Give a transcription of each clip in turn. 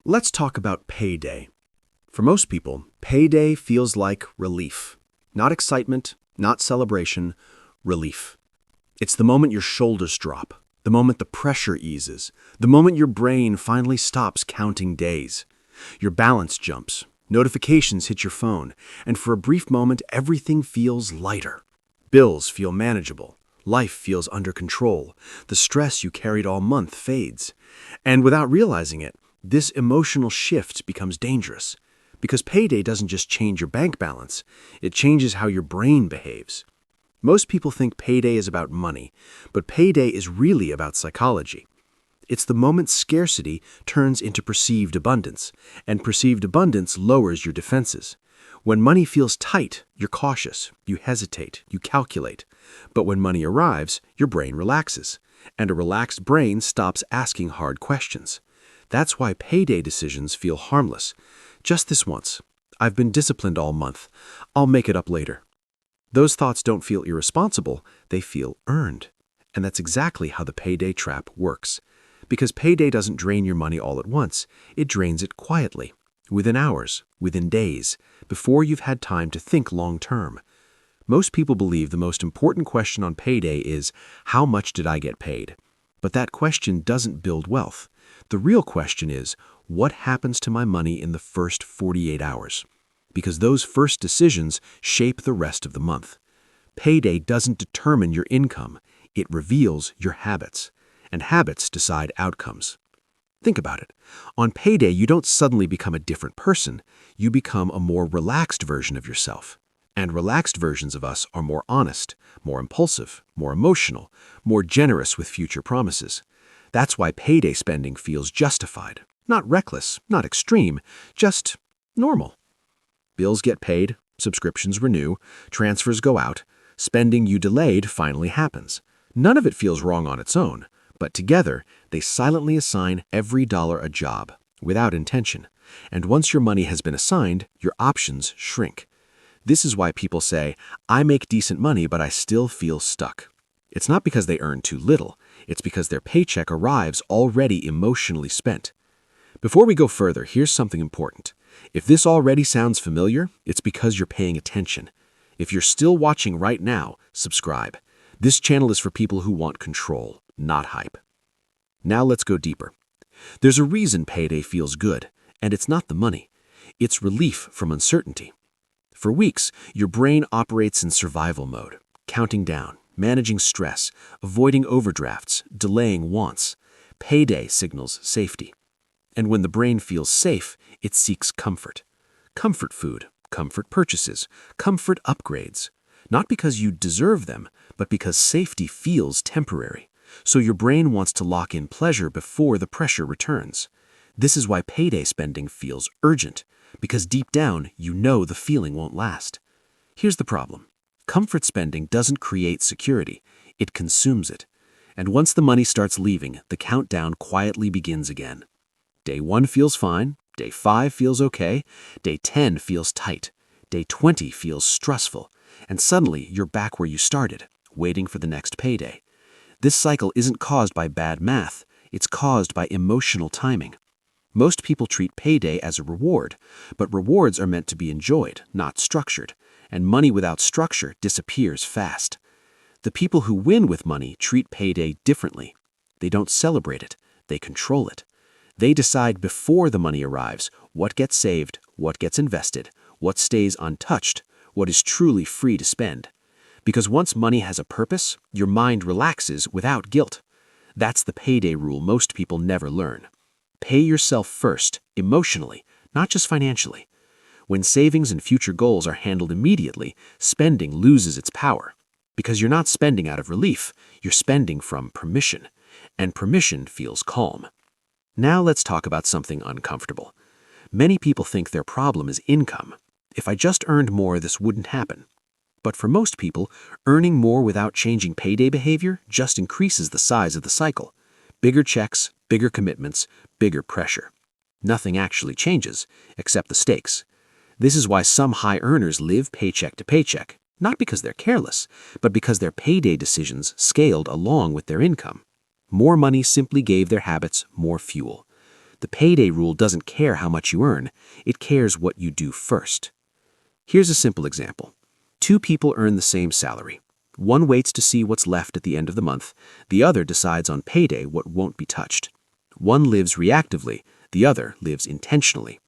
Let's talk about payday. For most people, payday feels like relief. Not excitement, not celebration, relief. It's the moment your shoulders drop, the moment the pressure eases, the moment your brain finally stops counting days. Your balance jumps, notifications hit your phone, and for a brief moment, everything feels lighter. Bills feel manageable. Life feels under control. The stress you carried all month fades. And without realizing it, this emotional shift becomes dangerous. Because payday doesn't just change your bank balance, it changes how your brain behaves. Most people think payday is about money, but payday is really about psychology. It's the moment scarcity turns into perceived abundance, and perceived abundance lowers your defenses. When money feels tight, you're cautious, you hesitate, you calculate. But when money arrives, your brain relaxes, and a relaxed brain stops asking hard questions. That's why payday decisions feel harmless. Just this once. I've been disciplined all month. I'll make it up later. Those thoughts don't feel irresponsible, they feel earned. And that's exactly how the payday trap works. Because payday doesn't drain your money all at once, it drains it quietly, within hours, within days, before you've had time to think long term. Most people believe the most important question on payday is, how much did I get paid? But that question doesn't build wealth. The real question is, what happens to my money in the first 48 hours? Because those first decisions shape the rest of the month. Payday doesn't determine your income, it reveals your habits. And habits decide outcomes. Think about it. On payday, you don't suddenly become a different person. You become a more relaxed version of yourself. And relaxed versions of us are more honest, more impulsive, more emotional, more generous with future promises. That's why payday spending feels justified. Not reckless, not extreme, just normal. Bills get paid, subscriptions renew, transfers go out, spending you delayed finally happens. None of it feels wrong on its own, but together they silently assign every dollar a job, without intention. And once your money has been assigned, your options shrink. This is why people say, I make decent money, but I still feel stuck. It's not because they earn too little, it's because their paycheck arrives already emotionally spent. Before we go further, here's something important. If this already sounds familiar, it's because you're paying attention. If you're still watching right now, subscribe. This channel is for people who want control, not hype. Now let's go deeper. There's a reason payday feels good, and it's not the money. It's relief from uncertainty. For weeks, your brain operates in survival mode, counting down, managing stress, avoiding overdrafts, delaying wants. Payday signals safety. And when the brain feels safe, it seeks comfort. Comfort food, comfort purchases, comfort upgrades. Not because you deserve them, but because safety feels temporary. So your brain wants to lock in pleasure before the pressure returns. This is why payday spending feels urgent, because deep down, you know the feeling won't last. Here's the problem. Comfort spending doesn't create security, it consumes it. And once the money starts leaving, the countdown quietly begins again. Day 1 feels fine, day 5 feels okay, day 10 feels tight, day 20 feels stressful, and suddenly you're back where you started, waiting for the next payday. This cycle isn't caused by bad math, it's caused by emotional timing. Most people treat payday as a reward, but rewards are meant to be enjoyed, not structured, and money without structure disappears fast. The people who win with money treat payday differently. They don't celebrate it, they control it. They decide before the money arrives what gets saved, what gets invested, what stays untouched, what is truly free to spend. Because once money has a purpose, your mind relaxes without guilt. That's the payday rule most people never learn. Pay yourself first, emotionally, not just financially. When savings and future goals are handled immediately, spending loses its power. Because you're not spending out of relief, you're spending from permission. And permission feels calm. Now let's talk about something uncomfortable. Many people think their problem is income. If I just earned more, this wouldn't happen. But for most people, earning more without changing payday behavior just increases the size of the cycle. Bigger checks, bigger commitments, bigger pressure. Nothing actually changes, except the stakes. This is why some high earners live paycheck to paycheck, not because they're careless, but because their payday decisions scaled along with their income. More money simply gave their habits more fuel. The payday rule doesn't care how much you earn, it cares what you do first. Here's a simple example. Two people earn the same salary. One waits to see what's left at the end of the month, the other decides on payday what won't be touched. One lives reactively, the other lives intentionally.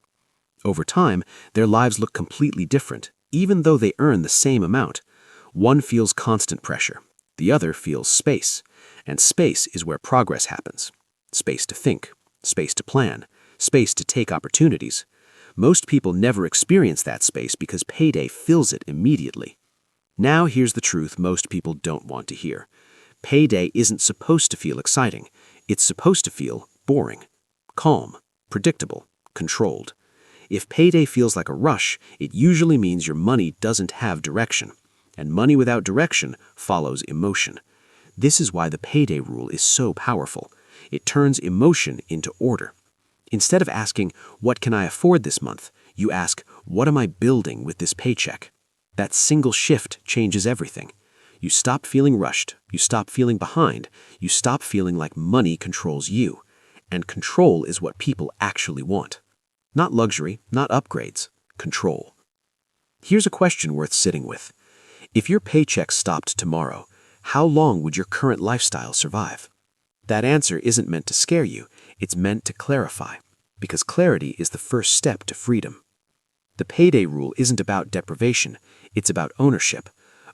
Over time, their lives look completely different, even though they earn the same amount. One feels constant pressure, the other feels space, and space is where progress happens. Space to think, space to plan, space to take opportunities. Most people never experience that space because payday fills it immediately. Now here's the truth most people don't want to hear. Payday isn't supposed to feel exciting. It's supposed to feel boring, calm, predictable, controlled. If payday feels like a rush, it usually means your money doesn't have direction. And money without direction follows emotion. This is why the payday rule is so powerful. It turns emotion into order. Instead of asking, "What can I afford this month?" you ask, "What am I building with this paycheck?" That single shift changes everything. You stop feeling rushed, you stop feeling behind, you stop feeling like money controls you. And control is what people actually want. Not luxury, not upgrades, control. Here's a question worth sitting with. If your paycheck stopped tomorrow, how long would your current lifestyle survive? That answer isn't meant to scare you, it's meant to clarify, because clarity is the first step to freedom. The payday rule isn't about deprivation, it's about ownership.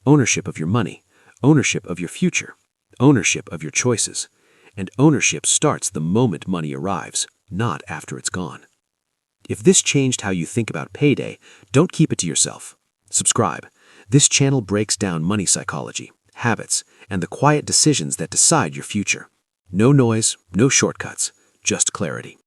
Ownership of your money, ownership of your future, ownership of your choices. And ownership starts the moment money arrives, not after it's gone. If this changed how you think about payday, don't keep it to yourself. Subscribe. This channel breaks down money psychology, habits, and the quiet decisions that decide your future. No noise, no shortcuts, just clarity.